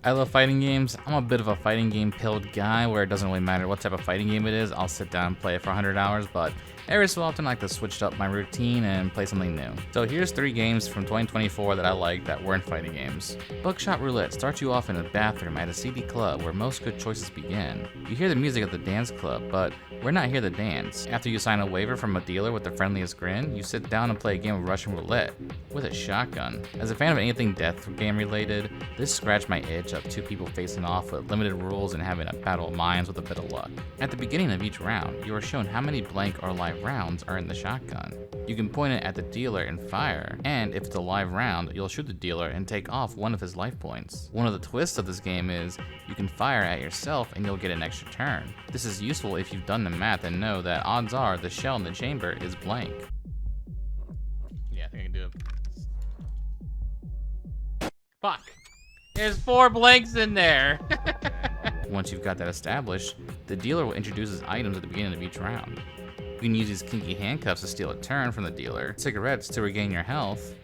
I love fighting games. I'm a bit of a fighting game pilled guy where it doesn't really matter what type of fighting game it is. I'll sit down and play it for 100 hours, but every so often I like to switch up my routine and play something new. So here's 3 games from 2024 that I like that weren't fighting games. Bookshop Roulette starts you off in a bathroom at a seedy club where most good choices begin. You hear the music of the dance club, but we're not here to dance. After you sign a waiver from a dealer with the friendliest grin, you sit down and play a game of Russian roulette with a shotgun. As a fan of anything death game related, this scratched my itch of 2 people facing off with limited rules and having a battle of minds with a bit of luck. At the beginning of each round, you are shown how many blank or live rounds are in the shotgun. You can point it at the dealer and fire, and if it's a live round, you'll shoot the dealer and take off one of his life points. One of the twists of this game is you can fire at yourself and you'll get an extra turn. This is useful if you've done the math and know that odds are the shell in the chamber is blank. Yeah, I think I can do it. Fuck! There's 4 blanks in there! Once you've got that established, the dealer will introduce his items at the beginning of each round. You can use these kinky handcuffs to steal a turn from the dealer, cigarettes to regain your health,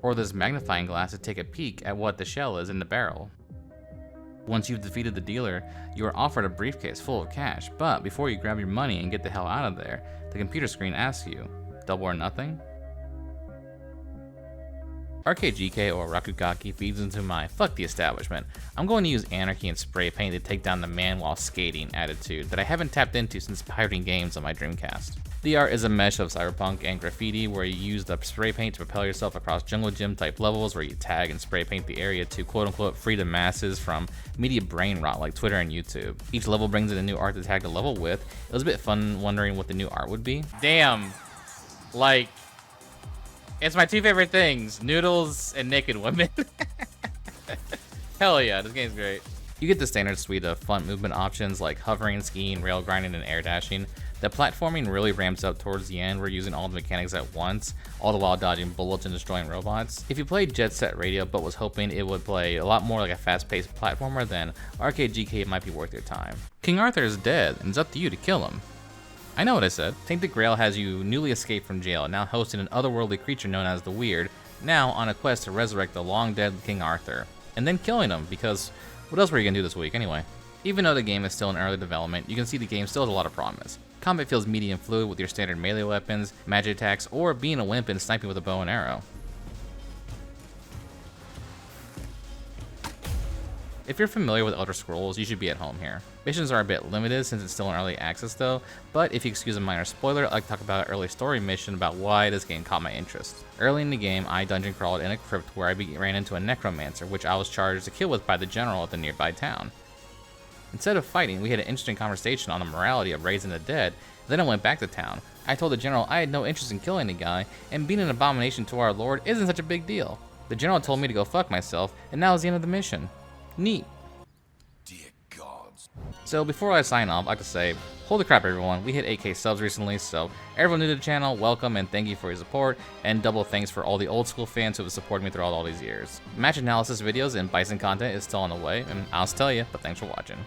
or this magnifying glass to take a peek at what the shell is in the barrel. Once you've defeated the dealer, you are offered a briefcase full of cash, but before you grab your money and get the hell out of there, the computer screen asks you, double or nothing? Rcade GK or Rakugaki feeds into my fuck the establishment. I'm going to use anarchy and spray paint to take down the man while skating attitude that I haven't tapped into since pirating games on my Dreamcast. The art is a mesh of cyberpunk and graffiti where you use the spray paint to propel yourself across jungle gym type levels where you tag and spray paint the area to quote unquote free the masses from media brain rot like Twitter and YouTube. Each level brings in a new art to tag the level with. It was a bit fun wondering what the new art would be. Damn, like, it's my 2 favorite things, noodles and naked women. Hell yeah, this game's great. You get the standard suite of fun movement options like hovering, skiing, rail grinding, and air dashing. The platforming really ramps up towards the end. We're using all the mechanics at once, all the while dodging bullets and destroying robots. If you played Jet Set Radio but was hoping it would play a lot more like a fast-paced platformer, then Rcade GK might be worth your time. King Arthur is dead, and it's up to you to kill him. I know what I said. Tainted Grail has you newly escaped from jail, now hosting an otherworldly creature known as the Weird, now on a quest to resurrect the long-dead King Arthur, and then killing him, because what else were you gonna do this week anyway? Even though the game is still in early development, you can see the game still has a lot of promise. Combat feels meaty and fluid with your standard melee weapons, magic attacks, or being a wimp and sniping with a bow and arrow. If you're familiar with Elder Scrolls, you should be at home here. Missions are a bit limited since it's still in early access though, but if you excuse a minor spoiler, I'd like to talk about an early story mission about why this game caught my interest. Early in the game, I dungeon crawled in a crypt where I ran into a necromancer, which I was charged to kill with by the general of the nearby town. Instead of fighting, we had an interesting conversation on the morality of raising the dead, then I went back to town. I told the general I had no interest in killing the guy, and being an abomination to our lord isn't such a big deal. The general told me to go fuck myself, and that was the end of the mission. Neat. Dear gods. So before I sign off, I'd like to say, holy crap everyone, we hit 8K subs recently, so everyone new to the channel, welcome and thank you for your support, and double thanks for all the old school fans who have supported me throughout all these years. Match analysis videos and Bison content is still on the way, and I'll tell you, but thanks for watching.